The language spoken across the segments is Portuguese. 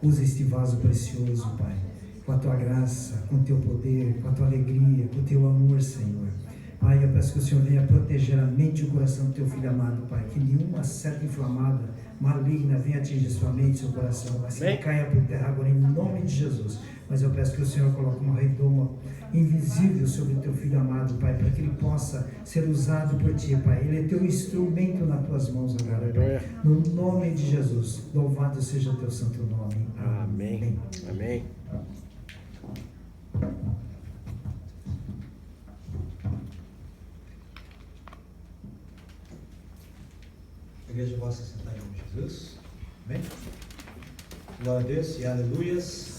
Usa este vaso precioso, Pai, com a tua graça, com o teu poder, com a tua alegria, com o teu amor, Senhor. Pai, eu peço que o Senhor venha proteger a mente e o coração do teu filho amado, Pai, que nenhuma seta inflamada, maligna, venha atingir sua mente e seu coração, mas que caia por terra agora em nome de Jesus. Mas eu peço que o Senhor coloque uma redoma invisível sobre o teu filho amado, Pai, para que ele possa ser usado por ti, Pai. Ele é teu instrumento nas tuas mãos agora, Pai. No nome de Jesus, louvado seja o teu santo nome. Amém. Amém. A igreja possa sentar em nome de Jesus. Amém? Glória a Deus e aleluias.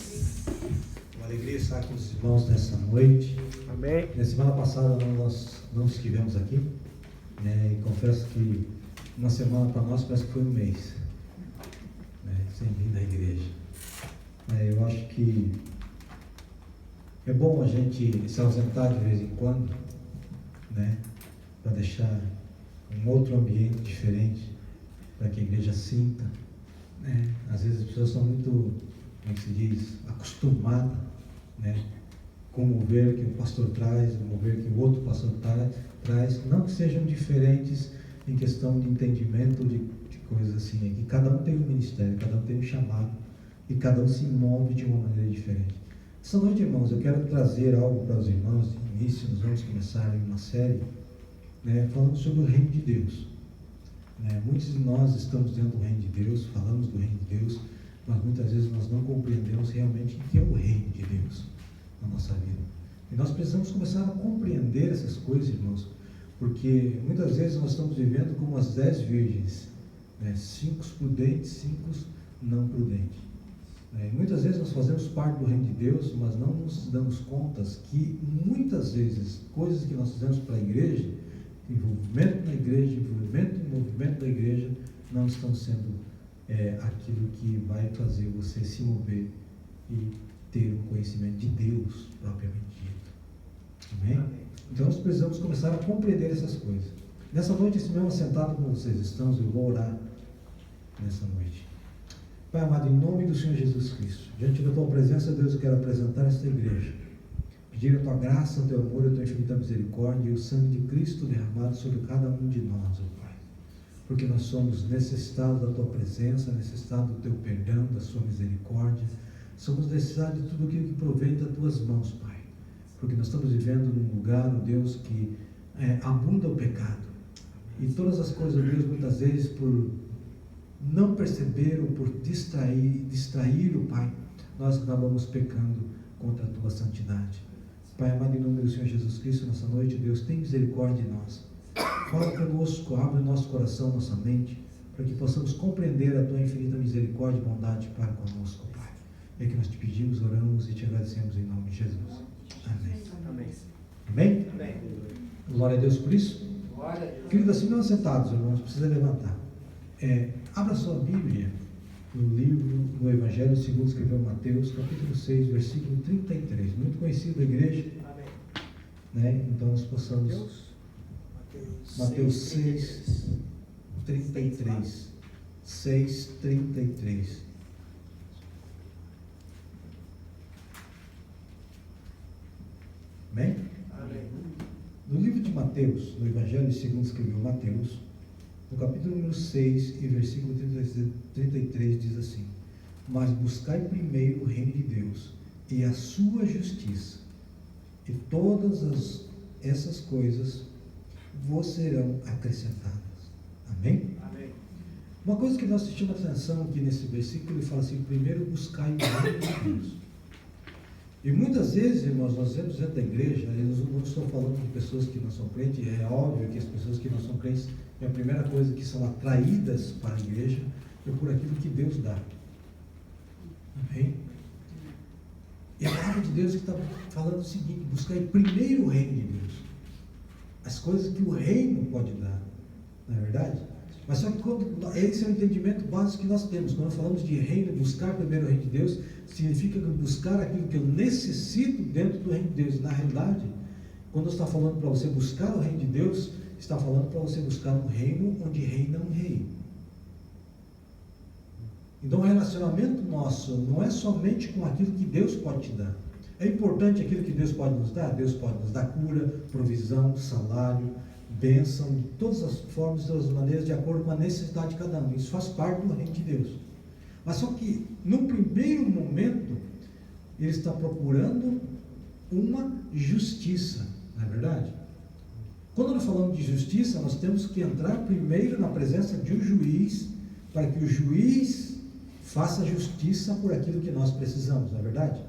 Uma alegria estar com os irmãos nessa noite. Amém. Na semana passada nós não estivemos aqui, né, e confesso que uma semana para nós parece que foi um mês, né, sem vir da igreja. Eu acho que é bom a gente se ausentar de vez em quando, né, para deixar um outro ambiente diferente, para que a igreja sinta, né? Às vezes as pessoas são muito, como se diz, acostumadas, né, com o mover que o pastor traz, o mover que o outro pastor traz, não que sejam diferentes em questão de entendimento de coisas assim, é que cada um tem um ministério, cada um tem um chamado, e cada um se move de uma maneira diferente. Essa noite, irmãos, eu quero trazer algo para os irmãos. De início, nós vamos começar uma série, né, falando sobre o reino de Deus. Muitos de nós estamos dentro do reino de Deus, falamos do reino de Deus, mas muitas vezes nós não compreendemos realmente o que é o reino de Deus na nossa vida. E nós precisamos começar a compreender essas coisas, irmãos, porque muitas vezes nós estamos vivendo como as 10 virgens, 5 prudentes, 5 não prudentes. Muitas vezes nós fazemos parte do reino de Deus, mas não nos damos conta que muitas vezes coisas que nós fizemos para a igreja, envolvimento na igreja, envolvimento no movimento da igreja, não estão sendo aquilo que vai fazer você se mover e ter um conhecimento de Deus propriamente dito. Amém? Então nós precisamos começar a compreender essas coisas. Nessa noite, esse mesmo assentado como vocês estão, eu vou orar nessa noite. Pai amado, em nome do Senhor Jesus Cristo, diante da tua presença, Deus, eu quero apresentar esta igreja, pedir a tua graça, o teu amor, a tua infinita misericórdia e o sangue de Cristo derramado sobre cada um de nós, ó Pai, porque nós somos necessitados da tua presença, necessitados do teu perdão, da sua misericórdia, somos necessitados de tudo aquilo que provém das tuas mãos, Pai, porque nós estamos vivendo num lugar, ó Deus, que abunda o pecado, e todas as coisas, ó Deus, muitas vezes por não perceber ou por distrair o Pai, nós acabamos pecando contra a tua santidade. Pai amado, em nome do Senhor Jesus Cristo, nessa noite, Deus, tem misericórdia de nós. Fala conosco, abre o nosso coração, nossa mente, para que possamos compreender a tua infinita misericórdia e bondade para conosco, Pai. É que nós te pedimos, oramos e te agradecemos em nome de Jesus. Amém. Amém. Amém? Amém. Glória a Deus por isso. Queridos, assim não sentados, irmãos, precisa levantar. Abra sua Bíblia no Evangelho segundo escreveu Mateus, capítulo 6, versículo 33, muito conhecido da igreja. Amém. Então nós possamos, Mateus 6, 33, 6, 33. Amém? Amém. No livro de Mateus, no Evangelho segundo escreveu Mateus, no capítulo número 6 e versículo 33 diz assim: mas buscai primeiro o reino de Deus e a sua justiça, e todas essas coisas vos serão acrescentadas. Amém? Amém. Uma coisa que nós chamamos atenção aqui nesse versículo, ele fala assim: primeiro buscai o reino de Deus. E muitas vezes, irmãos, nós vemos dentro da igreja, eu não estou falando de pessoas que não são crentes, é óbvio que as pessoas que não são crentes, a primeira coisa que são atraídas para a igreja é por aquilo que Deus dá. Amém? E a palavra de Deus que está falando o seguinte: buscar primeiro o reino de Deus, as coisas que o reino pode dar, não é verdade? Mas só que esse é o entendimento básico que nós temos. Quando falamos de reino, buscar primeiro o reino de Deus, significa buscar aquilo que eu necessito dentro do reino de Deus. Na realidade, quando está falando para você buscar o reino de Deus, está falando para você buscar um reino onde reina um rei. Então o relacionamento nosso não é somente com aquilo que Deus pode te dar. É importante aquilo que Deus pode nos dar. Deus pode nos dar cura, provisão, salário, bênção, de todas as formas, de todas as maneiras, de acordo com a necessidade de cada um. Isso faz parte do reino de Deus. Mas só que, no primeiro momento, ele está procurando uma justiça, não é verdade? Quando nós falamos de justiça, nós temos que entrar primeiro na presença de um juiz, para que o juiz faça justiça por aquilo que nós precisamos, não é verdade?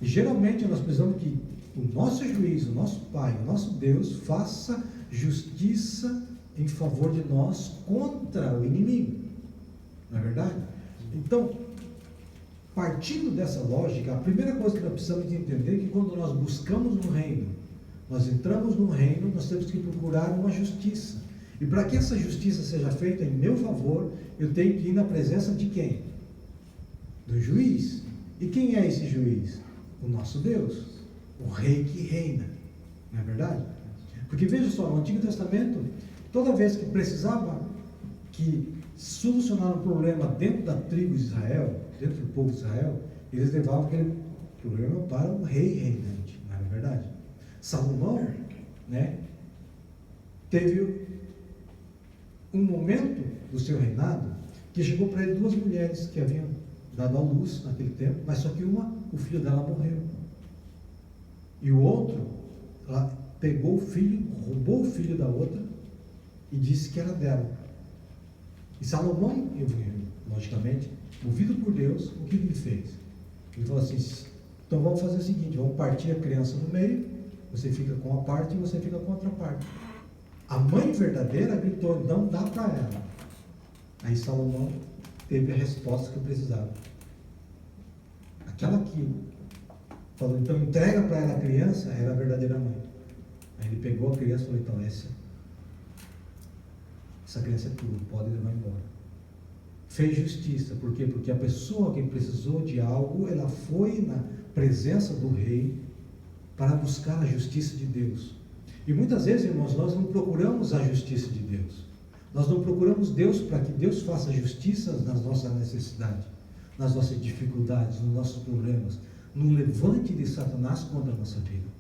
E geralmente nós precisamos que o nosso juiz, o nosso Pai, o nosso Deus, faça justiça em favor de nós contra o inimigo, não é verdade? Então, partindo dessa lógica, a primeira coisa que nós precisamos de entender é que quando nós buscamos um reino, nós entramos no reino, nós temos que procurar uma justiça. E para que essa justiça seja feita em meu favor, eu tenho que ir na presença de quem? Do juiz. E quem é esse juiz? O nosso Deus, o rei que reina, não é verdade? Porque veja só, no Antigo Testamento, toda vez que precisava que solucionar um problema dentro da tribo de Israel, dentro do povo de Israel, eles levavam aquele problema para o rei reinante, não é verdade? Salomão, né, teve um momento do seu reinado que chegou para ele duas mulheres que haviam dado à luz naquele tempo, mas só que o filho dela morreu. E o outro, ela pegou o filho, roubou o filho da outra e disse que era dela. E Salomão, logicamente, movido por Deus, o que ele fez? Ele falou assim: então vamos fazer o seguinte, vamos partir a criança no meio, você fica com uma parte e você fica com a outra parte. A mãe verdadeira gritou: não dá para ela. Aí Salomão teve a resposta que eu precisava. Aquela que falou, então entrega para ela a criança, era a verdadeira mãe. Aí ele pegou a criança e falou: então essa criança é tua, pode levar embora. Fez justiça, por quê? Porque a pessoa que precisou de algo, ela foi na presença do rei para buscar a justiça de Deus. E muitas vezes, irmãos, nós não procuramos a justiça de Deus. Nós não procuramos Deus para que Deus faça justiça nas nossas necessidades, nas nossas dificuldades, nos nossos problemas, no levante de Satanás contra a nossa vida.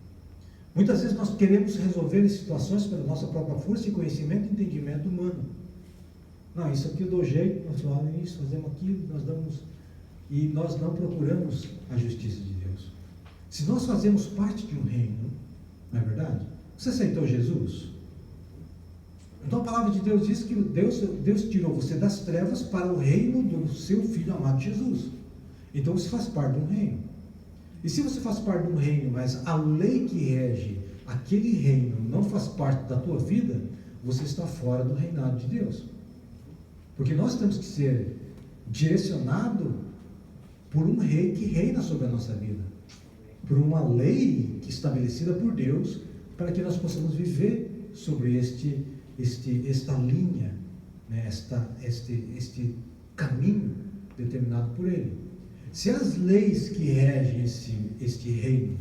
Muitas vezes nós queremos resolver situações pela nossa própria força e conhecimento e entendimento humano. Não, isso aqui eu dou jeito, nós falamos isso, fazemos aquilo, nós damos... E nós não procuramos a justiça de Deus. Se nós fazemos parte de um reino, não é verdade? Você aceitou Jesus? Então a palavra de Deus diz que Deus tirou você das trevas para o reino do seu Filho amado Jesus. Então você faz parte de um reino. E se você faz parte de um reino, mas a lei que rege aquele reino não faz parte da tua vida, você está fora do reinado de Deus. Porque nós temos que ser direcionados por um rei que reina sobre a nossa vida, por uma lei que é estabelecida por Deus, para que nós possamos viver sobre esta linha, né, este caminho determinado por Ele. Se as leis que regem este reino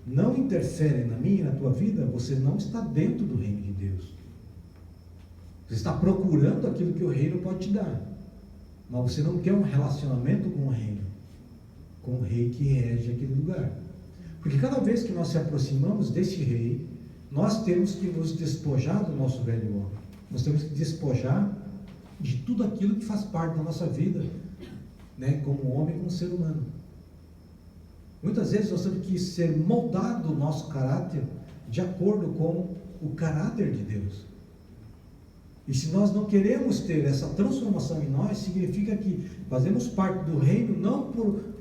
não interferem na minha e na tua vida, você não está dentro do reino de Deus. Você está procurando aquilo que o reino pode te dar, mas você não quer um relacionamento com o reino, com o rei que rege aquele lugar. Porque cada vez que nós se aproximamos desse rei, nós temos que nos despojar do nosso velho homem. Nós temos que despojar de tudo aquilo que faz parte da nossa vida, né, como homem e como ser humano. Muitas vezes nós temos que ser moldado o nosso caráter de acordo com o caráter de Deus. E se nós não queremos ter essa transformação em nós, significa que fazemos parte do reino não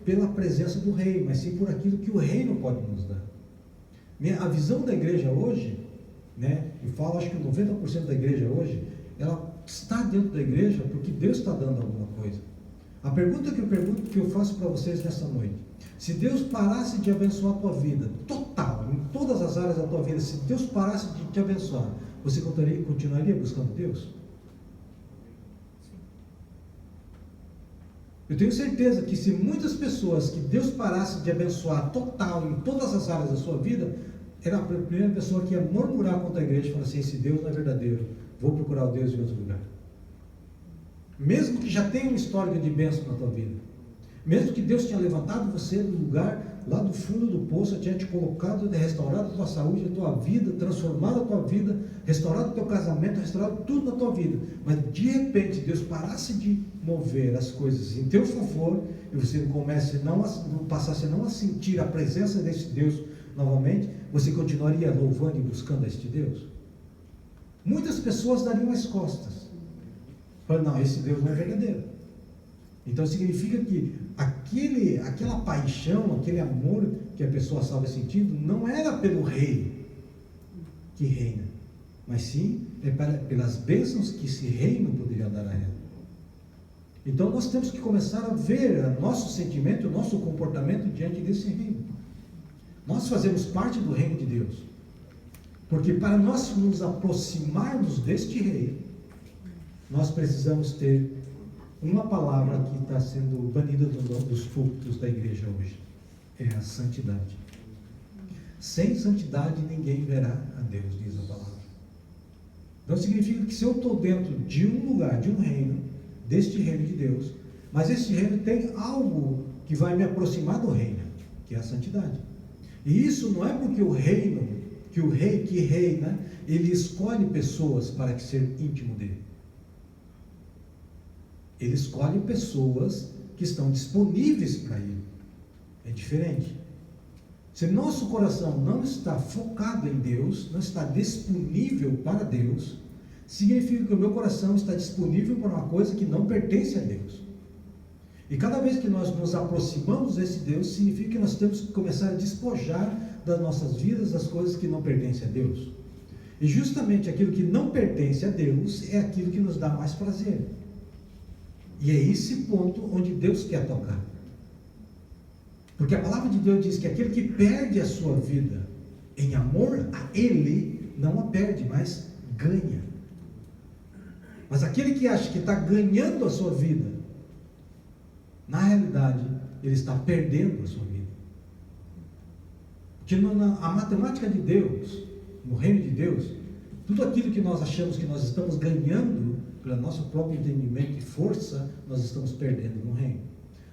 pela presença do rei, mas sim por aquilo que o reino pode nos dar. A visão da igreja hoje, né, eu falo, acho que 90% da igreja hoje, ela está dentro da igreja porque Deus está dando alguma coisa. A pergunta que eu faço para vocês nessa noite: se Deus parasse de abençoar a tua vida, total, em todas as áreas da tua vida, se Deus parasse de te abençoar, você continuaria buscando Deus? Eu tenho certeza que se muitas pessoas que Deus parasse de abençoar total em todas as áreas da sua vida, era a primeira pessoa que ia murmurar contra a igreja e falar assim: esse Deus não é verdadeiro, vou procurar o Deus em outro lugar. mesmo que já tenha um histórico de bênção na tua vida, mesmo que Deus tenha levantado você do lugar lá do fundo do poço, tinha te colocado, restaurado a tua saúde, a tua vida, transformado a tua vida, restaurado o teu casamento, restaurado tudo na tua vida, mas de repente Deus parasse de mover as coisas em teu favor, e você passasse não a sentir a presença desse Deus novamente, você continuaria louvando e buscando este Deus? Muitas pessoas dariam as costas, falando, não, esse Deus não é verdadeiro. Então significa que aquela paixão, aquele amor que a pessoa estava sentindo, não era pelo rei que reina, mas sim pelas bênçãos que esse reino poderia dar a ela. Então nós temos que começar a ver o nosso sentimento, o nosso comportamento diante desse reino. Nós fazemos parte do reino de Deus, porque para nós nos aproximarmos deste rei, nós precisamos ter uma palavra que está sendo banida dos púlpitos da igreja hoje, é a santidade. Sem santidade ninguém verá a Deus, diz a palavra. Então significa que se eu estou dentro de um lugar, de um reino, deste reino de Deus, mas este reino tem algo que vai me aproximar do reino, que é a santidade. E isso não é porque o reino, que o rei que reina, ele escolhe pessoas para ser íntimo dele. Ele escolhe pessoas que estão disponíveis para ele. É diferente. Se nosso coração não está focado em Deus, não está disponível para Deus, significa que o meu coração está disponível para uma coisa que não pertence a Deus. E cada vez que nós nos aproximamos desse Deus, significa que nós temos que começar a despojar das nossas vidas as coisas que não pertencem a Deus. E justamente aquilo que não pertence a Deus é aquilo que nos dá mais prazer. E é esse ponto onde Deus quer tocar. Porque a palavra de Deus diz que aquele que perde a sua vida em amor a Ele, não a perde, mas ganha. Mas aquele que acha que está ganhando a sua vida, na realidade, ele está perdendo a sua vida. Porque a matemática de Deus, no reino de Deus, tudo aquilo que nós achamos que nós estamos ganhando, pelo nosso próprio entendimento e força, nós estamos perdendo no reino.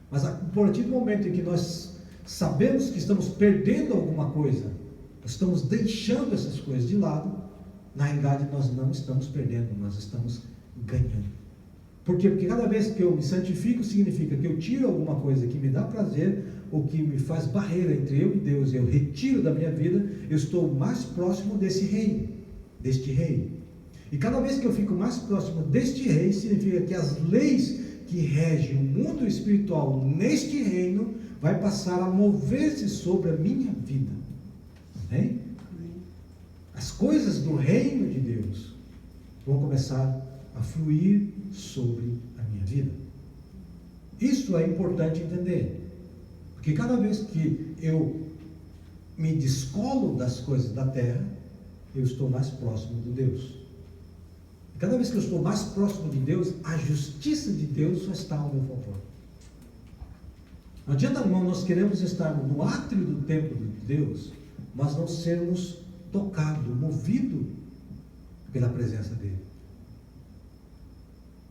Mas a partir do momento em que nós sabemos que estamos perdendo alguma coisa, nós estamos deixando essas coisas de lado, na realidade nós não estamos perdendo, nós estamos ganhando. Por quê? Porque cada vez que eu me santifico, significa que eu tiro alguma coisa que me dá prazer, ou que me faz barreira entre eu e Deus, e eu retiro da minha vida, eu estou mais próximo desse reino, deste rei. E cada vez que eu fico mais próximo deste rei, significa que as leis que regem o mundo espiritual neste reino, vai passar a mover-se sobre a minha vida. Amém? As coisas do reino de Deus vão começar a fluir sobre a minha vida. Isso é importante entender, porque cada vez que eu me descolo das coisas da terra, eu estou mais próximo de Deus. Cada vez que eu estou mais próximo de Deus, a justiça de Deus só está ao meu favor. Não adianta, irmão, nós queremos estar no átrio do templo de Deus, mas não sermos tocados, movidos pela presença dele.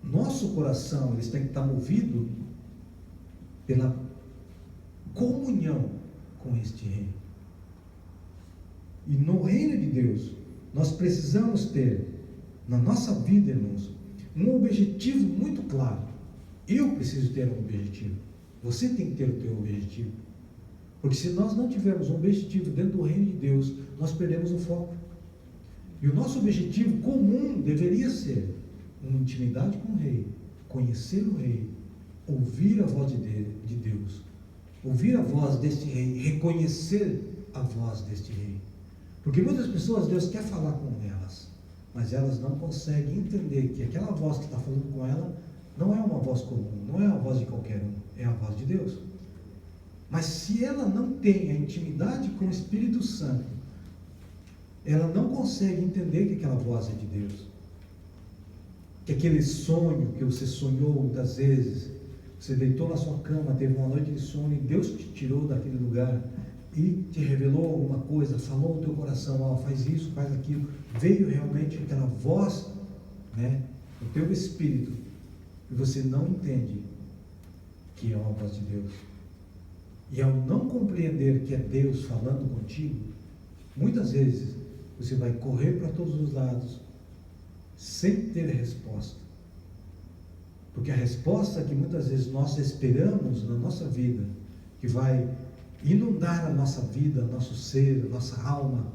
Nosso coração, ele tem que estar movido pela comunhão com este reino. E no reino de Deus, nós precisamos ter na nossa vida, irmãos, um objetivo muito claro. Eu preciso ter um objetivo. Você tem que ter o teu objetivo. Porque se nós não tivermos um objetivo dentro do reino de Deus, nós perdemos o foco. E o nosso objetivo comum deveria ser uma intimidade com o rei, conhecer o rei, ouvir a voz de Deus, ouvir a voz deste rei, reconhecer a voz deste rei. Porque muitas pessoas, Deus quer falar com elas, mas elas não conseguem entender que aquela voz que está falando com ela não é uma voz comum, não é uma voz de qualquer um, é a voz de Deus. Mas se ela não tem a intimidade com o Espírito Santo, ela não consegue entender que aquela voz é de Deus. Que aquele sonho que você sonhou muitas vezes, você deitou na sua cama, teve uma noite de sono e Deus te tirou daquele lugar e te revelou alguma coisa, falou no teu coração, faz isso, faz aquilo, veio realmente aquela voz, né, do teu espírito, e você não entende que é uma voz de Deus. E ao não compreender que é Deus falando contigo, muitas vezes você vai correr para todos os lados sem ter resposta. Porque a resposta que muitas vezes nós esperamos na nossa vida, que vai inundar a nossa vida, nosso ser, a nossa alma,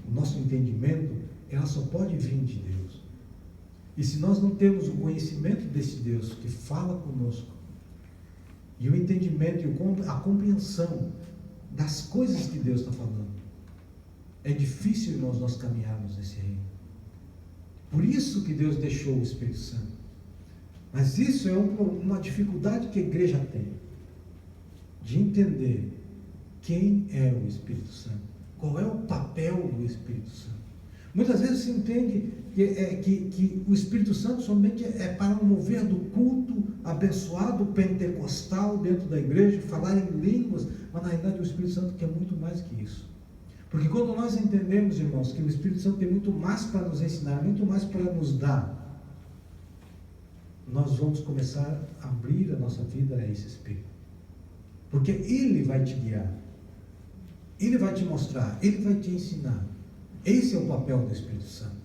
o nosso entendimento, ela só pode vir de Deus. E se nós não temos o conhecimento desse Deus que fala conosco, e o entendimento e a compreensão das coisas que Deus está falando, é difícil, irmãos, nós caminharmos nesse reino. Por isso que Deus deixou o Espírito Santo. Mas isso é uma dificuldade que a igreja tem, de entender quem é o Espírito Santo, qual é o papel do Espírito Santo. Muitas vezes se entende que o Espírito Santo somente é para um mover do culto abençoado pentecostal dentro da igreja, falar em línguas, mas na realidade o Espírito Santo quer muito mais que isso. Porque quando nós entendemos, irmãos, que o Espírito Santo tem muito mais para nos ensinar, muito mais para nos dar, nós vamos começar a abrir a nossa vida a esse Espírito. Porque Ele vai te guiar, Ele vai te mostrar, Ele vai te ensinar. Esse é o papel do Espírito Santo.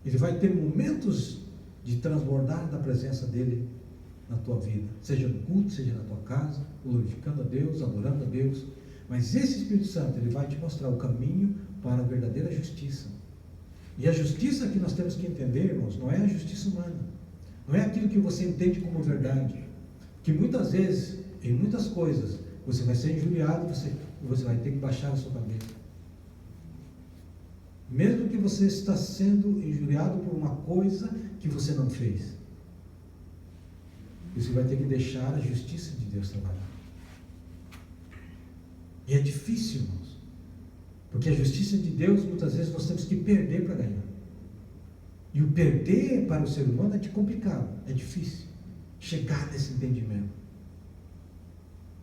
Ele vai ter momentos de transbordar da presença dEle na tua vida, seja no culto, seja na tua casa, glorificando a Deus, adorando a Deus. Mas esse Espírito Santo, ele vai te mostrar o caminho para a verdadeira justiça. E a justiça que nós temos que entender, irmãos, não é a justiça humana, não é aquilo que você entende como verdade, que muitas vezes, em muitas coisas, você vai ser injuriado, você vai ter que baixar a sua cabeça. Mesmo que você está sendo injuriado por uma coisa que você não fez, você vai ter que deixar a justiça de Deus trabalhar. E é difícil, irmãos, porque a justiça de Deus, muitas vezes, nós temos que perder para ganhar. E o perder para o ser humano é complicado, é difícil chegar nesse entendimento.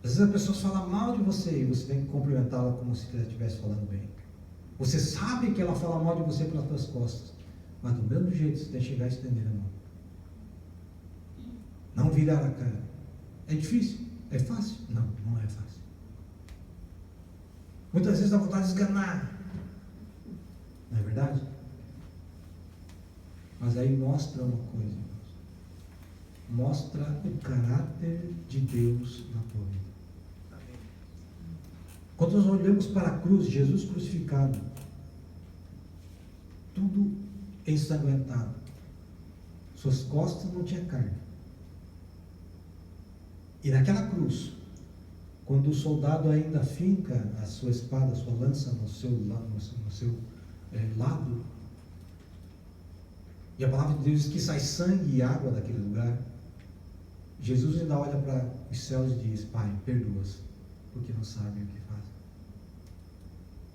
Às vezes as pessoas falam mal de você e você tem que cumprimentá-la como se ela estivesse falando bem. Você sabe que ela fala mal de você pelas suas costas, mas do mesmo jeito você tem que chegar e estender a mão. Não virar a cara. É difícil? É fácil? Não, não é fácil. Muitas vezes dá vontade de esganar. Não é verdade? Mas aí mostra uma coisa, irmãos. Mostra o caráter de Deus na tua vida. Quando nós olhamos para a cruz, Jesus crucificado, tudo ensanguentado, suas costas não tinha carne. E naquela cruz, quando o soldado ainda finca a sua espada, a sua lança no seu lado, e a palavra de Deus diz que sai sangue e água daquele lugar, Jesus ainda olha para os céus e diz: Pai, perdoa-os, porque não sabem o que fazem.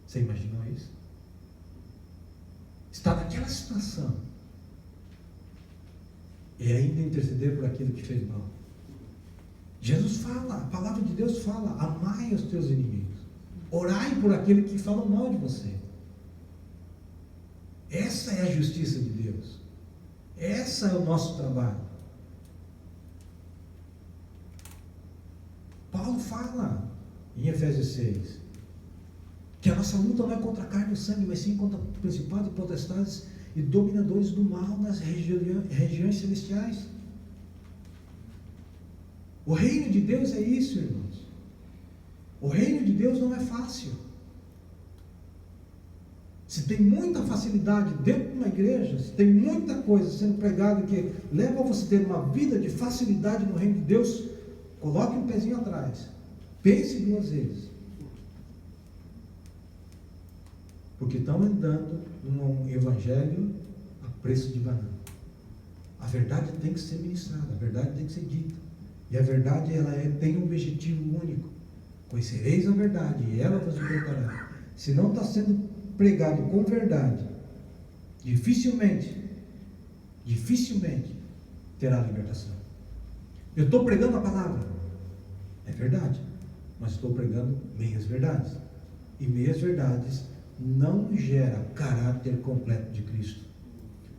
Você imaginou isso? Está naquela situação e ainda interceder por aquilo que fez mal. Jesus fala, a palavra de Deus fala: amai os teus inimigos, orai por aquele que fala mal de você. Essa é a justiça de Deus, essa é o nosso trabalho. Paulo fala em Efésios 6 que a nossa luta não é contra a carne e o sangue, mas sim contra principados e potestades e dominadores do mal nas regiões celestiais. O reino de Deus é isso, irmãos. O reino de Deus não é fácil. Se tem muita facilidade dentro de uma igreja, se tem muita coisa sendo pregada que leva a você a ter uma vida de facilidade no reino de Deus, coloque um pezinho atrás. Pense duas vezes. Porque estão andando num evangelho a preço de banana. A verdade tem que ser ministrada, a verdade tem que ser dita. E a verdade tem um objetivo único: conhecereis a verdade e ela vos libertará. Se não está sendo pregado com verdade, dificilmente terá libertação. Eu estou pregando a palavra, é verdade, mas estou pregando meias verdades, e meias verdades não gera caráter completo de Cristo,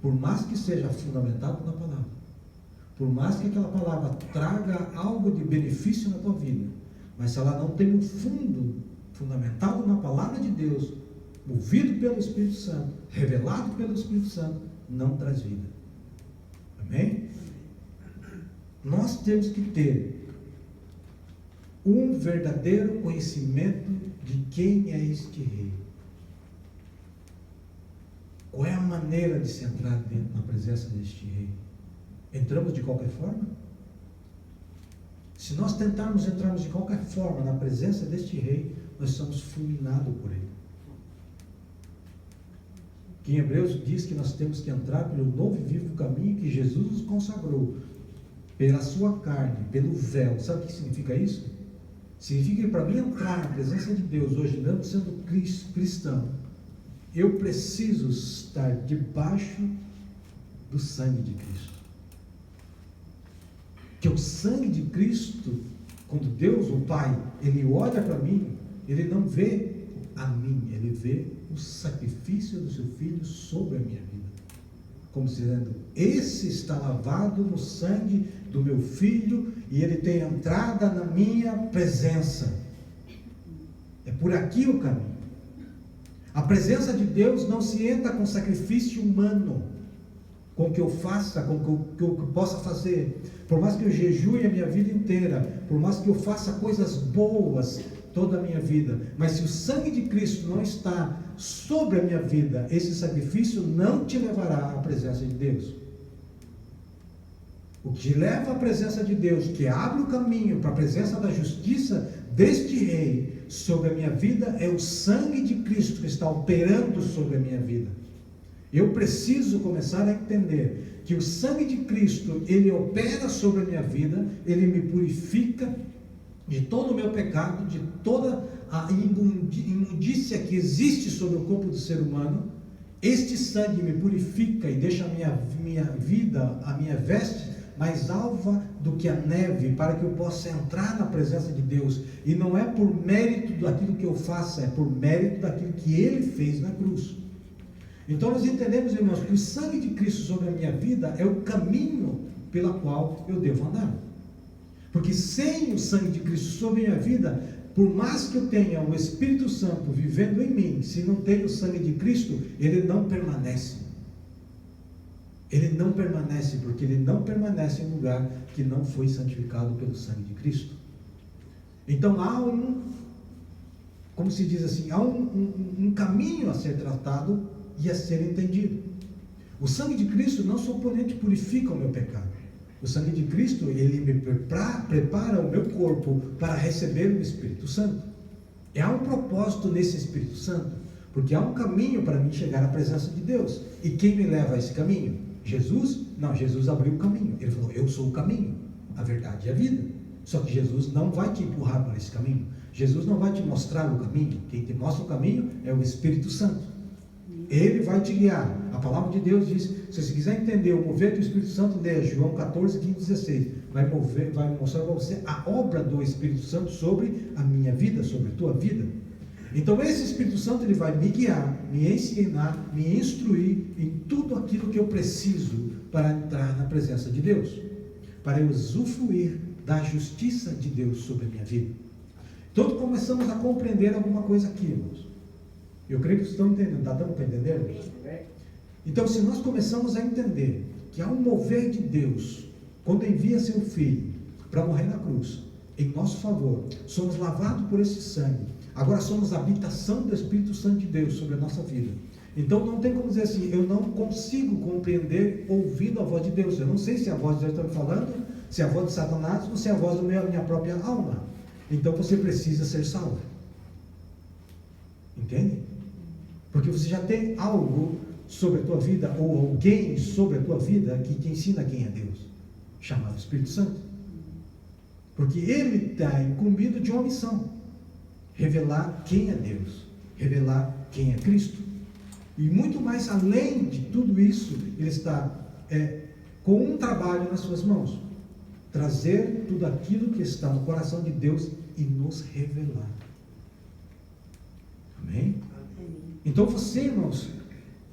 por mais que seja fundamentado na palavra. Por mais que aquela palavra traga algo de benefício na tua vida, mas se ela não tem um fundo fundamentado na palavra de Deus, movido pelo Espírito Santo, revelado pelo Espírito Santo, não traz vida. Amém? Nós temos que ter um verdadeiro conhecimento de quem é este rei. Qual é a maneira de se entrar dentro na presença deste rei? Entramos de qualquer forma? Se nós tentarmos entrarmos de qualquer forma na presença deste rei, nós somos fulminados por ele. Que em Hebreus diz que nós temos que entrar pelo novo e vivo caminho que Jesus nos consagrou, pela sua carne, pelo véu. Sabe o que significa isso? Significa que para mim entrar na presença de Deus hoje, mesmo sendo cristão, eu preciso estar debaixo do sangue de Cristo. Que o sangue de Cristo, quando Deus, o Pai, Ele olha para mim, Ele não vê a mim, Ele vê o sacrifício do seu Filho sobre a minha vida. Como dizendo, esse está lavado no sangue do meu Filho e ele tem entrada na minha presença. É por aqui o caminho. A presença de Deus não se entra com sacrifício humano, com o que eu faça, com o que eu possa fazer. Por mais que eu jejue a minha vida inteira, por mais que eu faça coisas boas toda a minha vida, mas se o sangue de Cristo não está sobre a minha vida, esse sacrifício não te levará à presença de Deus. O que leva à presença de Deus, que abre o caminho para a presença da justiça deste rei sobre a minha vida, é o sangue de Cristo que está operando sobre a minha vida. Eu preciso começar a entender que o sangue de Cristo, ele opera sobre a minha vida, ele me purifica de todo o meu pecado, de toda a imundícia que existe sobre o corpo do ser humano. Este sangue me purifica e deixa a minha vida, a minha veste mais alva do que a neve, para que eu possa entrar na presença de Deus. E não é por mérito daquilo que eu faça, é por mérito daquilo que Ele fez na cruz. Então nós entendemos, irmãos, que o sangue de Cristo sobre a minha vida é o caminho pela qual eu devo andar. Porque sem o sangue de Cristo sobre a minha vida, por mais que eu tenha o Espírito Santo vivendo em mim, se não tem o sangue de Cristo, ele não permanece. Ele não permanece, porque ele não permanece em um lugar que não foi santificado pelo sangue de Cristo. Então há como se diz assim, há um caminho a ser tratado e a ser entendido. O sangue de Cristo não somente purifica o meu pecado. O sangue de Cristo, ele me prepara o meu corpo para receber o Espírito Santo. E há um propósito nesse Espírito Santo, porque há um caminho para mim chegar à presença de Deus. E quem me leva a esse caminho? Jesus? Não, Jesus abriu o caminho. Ele falou, eu sou o caminho, a verdade e a vida. Só que Jesus não vai te empurrar para esse caminho. Jesus não vai te mostrar o caminho. Quem te mostra o caminho é o Espírito Santo. Ele vai te guiar. A palavra de Deus diz, se você quiser entender o mover do Espírito Santo, leia João 14, 15, 16. Vai mostrar para você a obra do Espírito Santo sobre a minha vida, sobre a tua vida. Então esse Espírito Santo, ele vai me guiar, me ensinar, me instruir em tudo aquilo que eu preciso para entrar na presença de Deus, para eu usufruir da justiça de Deus sobre a minha vida. Então começamos a compreender alguma coisa aqui, irmãos. Eu creio que vocês estão entendendo. Está dando para entender? Então, se nós começamos a entender que há um mover de Deus, quando envia seu Filho para morrer na cruz, em nosso favor, somos lavados por esse sangue, agora somos a habitação do Espírito Santo de Deus sobre a nossa vida. Então não tem como dizer assim, eu não consigo compreender ouvindo a voz de Deus. Eu não sei se a voz de Deus está me falando, se é a voz de Satanás ou se é a voz da minha própria alma. Então você precisa ser salvo. Entende? Porque você já tem algo sobre a tua vida, ou alguém sobre a tua vida que te ensina quem é Deus, chamado Espírito Santo. Porque ele está incumbido de uma missão: revelar quem é Deus, revelar quem é Cristo. E muito mais além de tudo isso, ele está com um trabalho nas suas mãos: trazer tudo aquilo que está no coração de Deus e nos revelar. Amém? Então você, irmãos,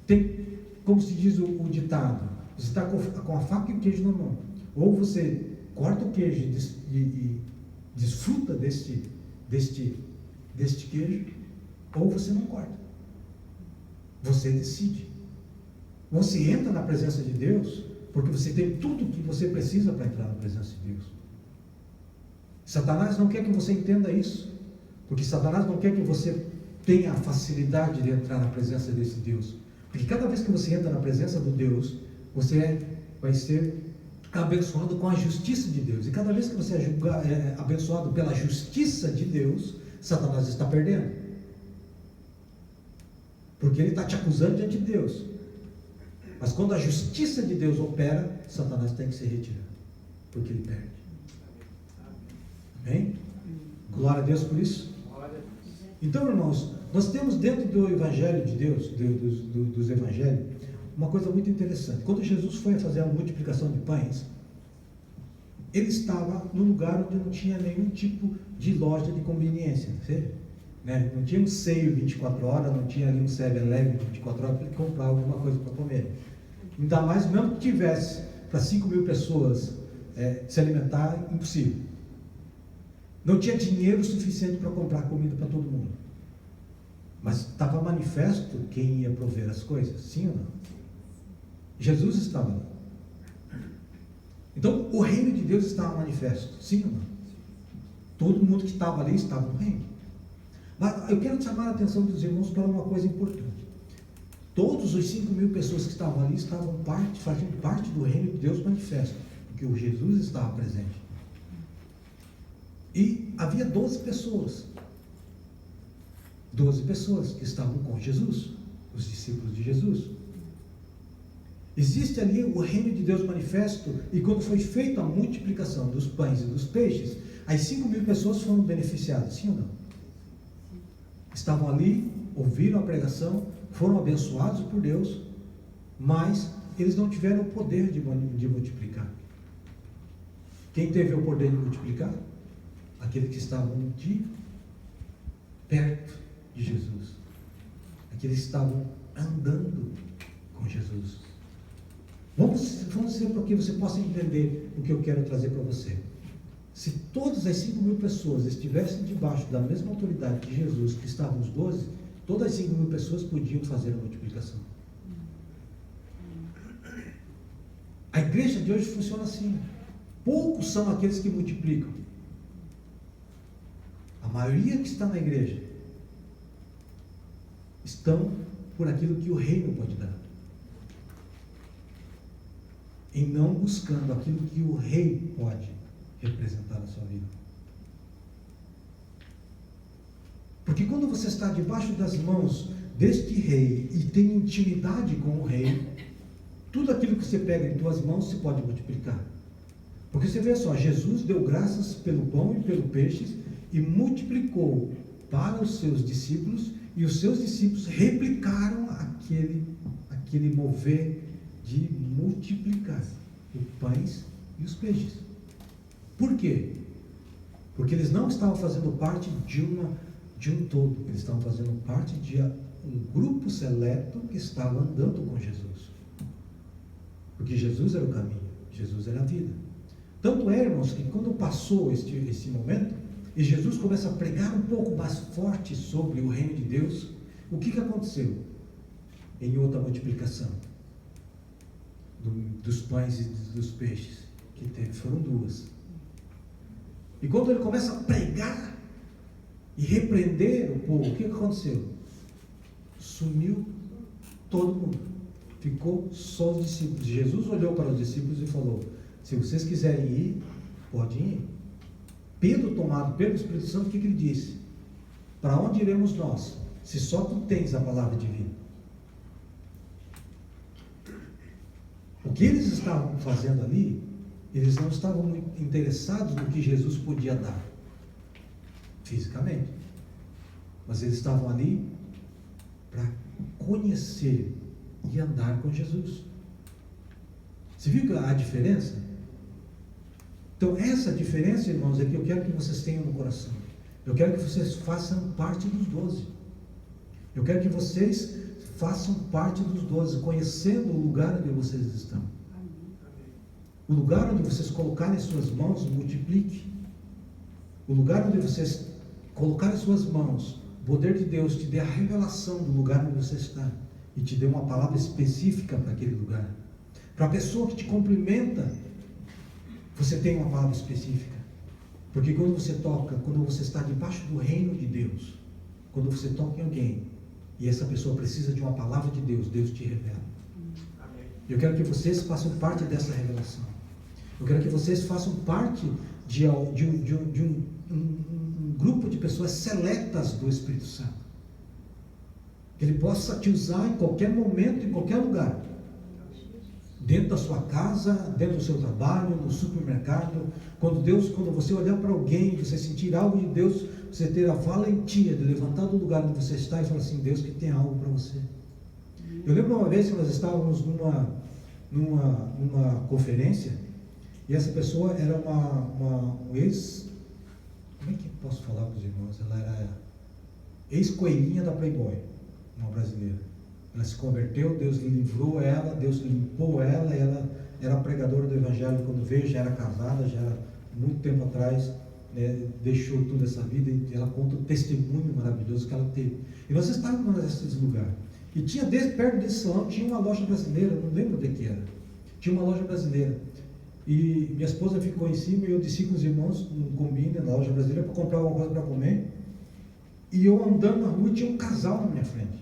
tem, como se diz o ditado, você está com a faca e o queijo na mão. Ou você corta o queijo e desfruta deste queijo, ou você não corta. Você decide. Você entra na presença de Deus porque você tem tudo o que você precisa para entrar na presença de Deus. Satanás não quer que você entenda isso, porque Satanás não quer que você tenha a facilidade de entrar na presença desse Deus. Porque cada vez que você entra na presença do Deus, você vai ser abençoado com a justiça de Deus. E cada vez que você é abençoado pela justiça de Deus, Satanás está perdendo. Porque ele está te acusando diante de Deus. Mas quando a justiça de Deus opera, Satanás tem que se retirar, porque ele perde. Amém? Glória a Deus por isso. Então, irmãos, nós temos dentro do Evangelho de Deus, dos Evangelhos, uma coisa muito interessante. Quando Jesus foi fazer a multiplicação de pães, ele estava num lugar onde não tinha nenhum tipo de loja de conveniência, né? Não tinha um Seio 24 horas, não tinha ali um 7-Eleven 24 horas para ele comprar alguma coisa para comer. Ainda mais, mesmo que tivesse para 5.000 pessoas se alimentar, impossível. Não tinha dinheiro suficiente para comprar comida para todo mundo. Mas estava manifesto quem ia prover as coisas, sim ou não? Jesus estava ali. Então, o reino de Deus estava manifesto, sim ou não? Todo mundo que estava ali estava no reino. Mas eu quero chamar a atenção dos irmãos para uma coisa importante. Todos os 5.000 pessoas que estavam ali estavam fazendo parte do reino de Deus manifesto, porque o Jesus estava presente. E havia 12 pessoas. 12 pessoas que estavam com Jesus, os discípulos de Jesus. Existe ali o reino de Deus manifesto, e quando foi feita a multiplicação dos pães e dos peixes, as 5.000 pessoas foram beneficiadas, sim ou não? Estavam ali, ouviram a pregação, foram abençoados por Deus, mas eles não tiveram o poder de multiplicar. Quem teve o poder de multiplicar? Aqueles que estavam de perto de Jesus, aqueles que estavam andando com Jesus. Vamos dizer para que você possa entender o que eu quero trazer para você. Se todas as 5.000 pessoas estivessem debaixo da mesma autoridade de Jesus, que estavam os 12, todas as 5.000 pessoas podiam fazer a multiplicação. A igreja de hoje funciona assim. Poucos são aqueles que multiplicam. A maioria que está na igreja estão por aquilo que o reino pode dar, e não buscando aquilo que o rei pode representar na sua vida. Porque quando você está debaixo das mãos deste rei e tem intimidade com o rei, tudo aquilo que você pega em tuas mãos se pode multiplicar. Porque você vê só, Jesus deu graças pelo pão e pelo peixe e multiplicou para os seus discípulos, e os seus discípulos replicaram aquele mover de multiplicar os pães e os peixes. Por quê? Porque eles não estavam fazendo parte de um todo, eles estavam fazendo parte de um grupo seleto que estava andando com Jesus. Porque Jesus era o caminho, Jesus era a vida. Tanto é, irmãos, que quando passou esse momento, e Jesus começa a pregar um pouco mais forte sobre o reino de Deus, o que aconteceu? Em outra multiplicação dos pães e dos peixes que teve, foram 2. E quando ele começa a pregar e repreender o povo, o que aconteceu? Sumiu todo mundo, ficou só os discípulos. Jesus olhou para os discípulos e falou: se vocês quiserem ir, podem ir. Pedro, tomado pelo Espírito Santo, o que ele disse? Para onde iremos nós, se só tu tens a palavra divina? O que eles estavam fazendo ali, eles não estavam muito interessados no que Jesus podia dar, fisicamente, mas eles estavam ali para conhecer e andar com Jesus. Você viu a diferença? Então, essa diferença, irmãos, é que eu quero que vocês tenham no coração. Eu quero que vocês façam parte dos 12. Eu quero que vocês façam parte dos 12, conhecendo o lugar onde vocês estão. O lugar onde vocês colocarem suas mãos, multiplique. O lugar onde vocês colocarem suas mãos, o poder de Deus te dê a revelação do lugar onde você está e te dê uma palavra específica para aquele lugar. Para a pessoa que te cumprimenta, você tem uma palavra específica. Porque quando você toca, quando você está debaixo do reino de Deus, quando você toca em alguém e essa pessoa precisa de uma palavra de Deus, Deus te revela. Eu quero que vocês façam parte dessa revelação. Eu quero que vocês façam parte de um grupo de pessoas seletas do Espírito Santo. Que Ele possa te usar em qualquer momento, em qualquer lugar. Dentro da sua casa, dentro do seu trabalho, no supermercado. Quando você olhar para alguém, você sentir algo de Deus, você ter a valentia de levantar do lugar onde você está e falar assim: Deus que tem algo para você. Eu lembro uma vez que nós estávamos numa conferência, e essa pessoa era um ex... Como é que eu posso falar para os irmãos? Ela era ex-coelhinha da Playboy, uma brasileira. Ela se converteu, Deus livrou ela, Deus limpou ela, e ela era pregadora do Evangelho quando veio, já era casada, já era muito tempo atrás, deixou toda essa vida, e ela conta o testemunho maravilhoso que ela teve. E nós estávamos nesse lugar, e tinha perto desse salão, tinha uma loja brasileira, não lembro onde que era, tinha uma loja brasileira, e minha esposa ficou em cima, e eu desci com os irmãos, no Combine, na loja brasileira, para comprar alguma coisa para comer, e eu andando na rua, tinha um casal na minha frente,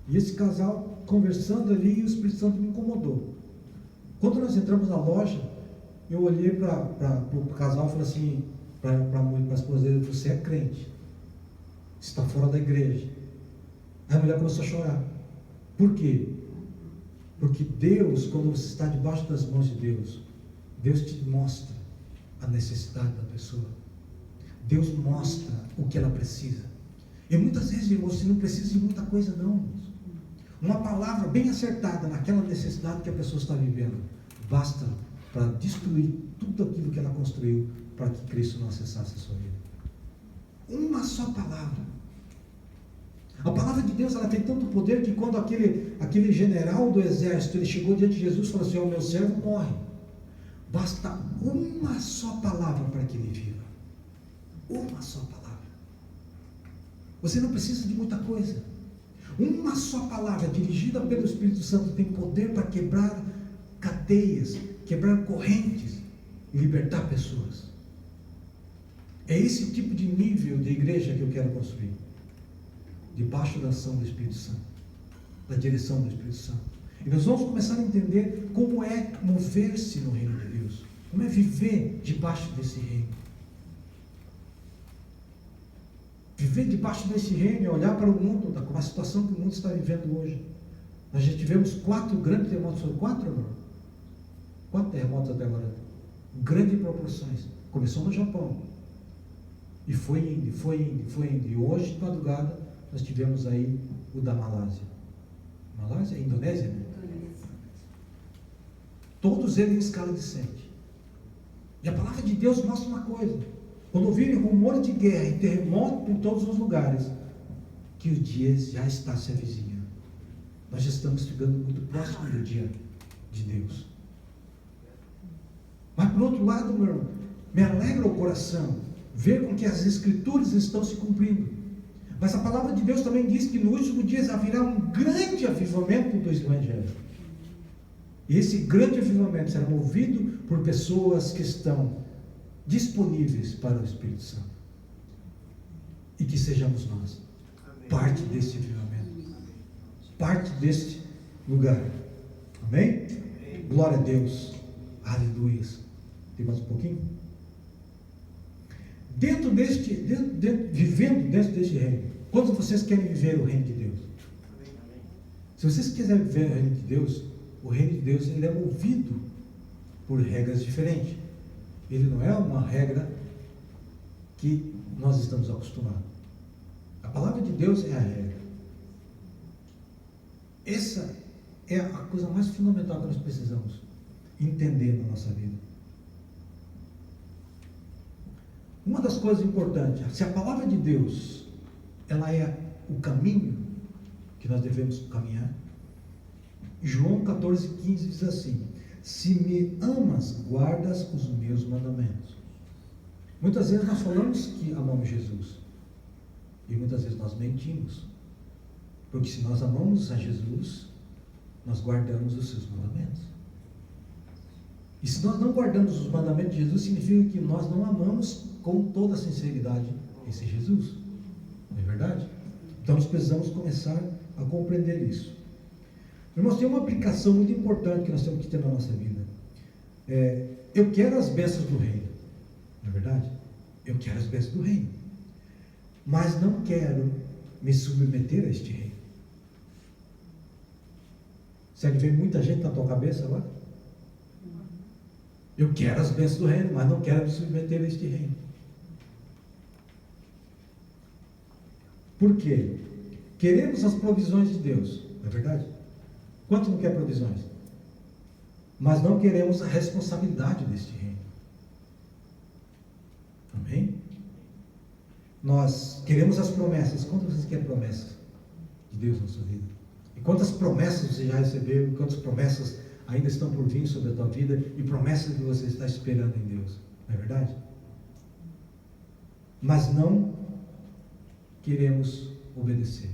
e esse casal conversando ali, e o Espírito Santo me incomodou. Quando nós entramos na loja, eu olhei para o casal e falei assim, para a esposa dele: você é crente, está fora da igreja. Aí a mulher começou a chorar. Por quê? Porque Deus, quando você está debaixo das mãos de Deus, Deus te mostra a necessidade da pessoa. Deus mostra o que ela precisa. E muitas vezes, irmãos, você não precisa de muita coisa não, irmãos. Uma palavra bem acertada naquela necessidade que a pessoa está vivendo, basta para destruir tudo aquilo que ela construiu para que Cristo não acessasse a sua vida. Uma só palavra. A palavra de Deus, ela tem tanto poder que quando aquele general do exército, ele chegou diante de Jesus e falou assim: ó, meu servo morre. Basta uma só palavra para que ele viva. Uma só palavra. Você não precisa de muita coisa. Uma só palavra dirigida pelo Espírito Santo tem poder para quebrar cadeias, quebrar correntes e libertar pessoas. É esse tipo de nível de igreja que eu quero construir, debaixo da ação do Espírito Santo, da direção do Espírito Santo. E nós vamos começar a entender como é mover-se no reino de Deus, como é viver debaixo desse reino. Viver debaixo desse reino é olhar para o mundo, com a situação que o mundo está vivendo hoje. Nós já tivemos 4 grandes terremotos. Foram 4, amor? 4 terremotos até agora. Grandes proporções. Começou no Japão. E foi indo. E hoje, de madrugada, nós tivemos aí o da Malásia. Malásia? Indonésia? Né? Todos eles em escala de 7. E a palavra de Deus mostra uma coisa. Quando ouvirem rumores de guerra e terremoto em todos os lugares, que o dia já está se avizinhando. Nós já estamos chegando muito próximo do dia de Deus. Mas por outro lado, meu irmão, me alegra o coração ver com que as Escrituras estão se cumprindo. Mas a palavra de Deus também diz que nos últimos dias haverá um grande avivamento do Evangelho. E esse grande avivamento será movido por pessoas que estão disponíveis para o Espírito Santo. E que sejamos nós parte desse avivamento, parte deste lugar. Amém? Glória a Deus. Aleluias. Tem mais um pouquinho? Vivendo dentro deste reino. Quantos de vocês querem viver o reino de Deus? Se vocês quiserem viver o reino de Deus, ele é movido por regras diferentes. Ele não é uma regra que nós estamos acostumados. A palavra de Deus é a regra. Essa é a coisa mais fundamental que nós precisamos entender na nossa vida. Uma das coisas importantes, se a palavra de Deus, ela é o caminho que nós devemos caminhar, João 14,15 diz assim: se me amas, guardas os meus mandamentos. Muitas vezes nós falamos que amamos Jesus, e muitas vezes nós mentimos, porque se nós amamos a Jesus, nós guardamos os seus mandamentos. E se nós não guardamos os mandamentos de Jesus, significa que nós não amamos com toda a sinceridade esse Jesus, não é verdade? Então nós precisamos começar a compreender isso. Irmãos, tem uma aplicação muito importante que nós temos que ter na nossa vida. Eu quero as bênçãos do reino, não é verdade? Eu quero as bênçãos do reino, mas não quero me submeter a este reino. Será que vem muita gente na tua cabeça agora? Eu quero as bênçãos do reino, mas não quero me submeter a este reino. Por quê? Queremos as provisões de Deus, não é verdade? Quanto não quer provisões? Mas não queremos a responsabilidade deste reino. Amém? Nós queremos as promessas. Quantas você quer promessas de Deus na sua vida? E quantas promessas você já recebeu? E quantas promessas ainda estão por vir sobre a tua vida? E promessas que você está esperando em Deus, não é verdade? Mas não queremos obedecer.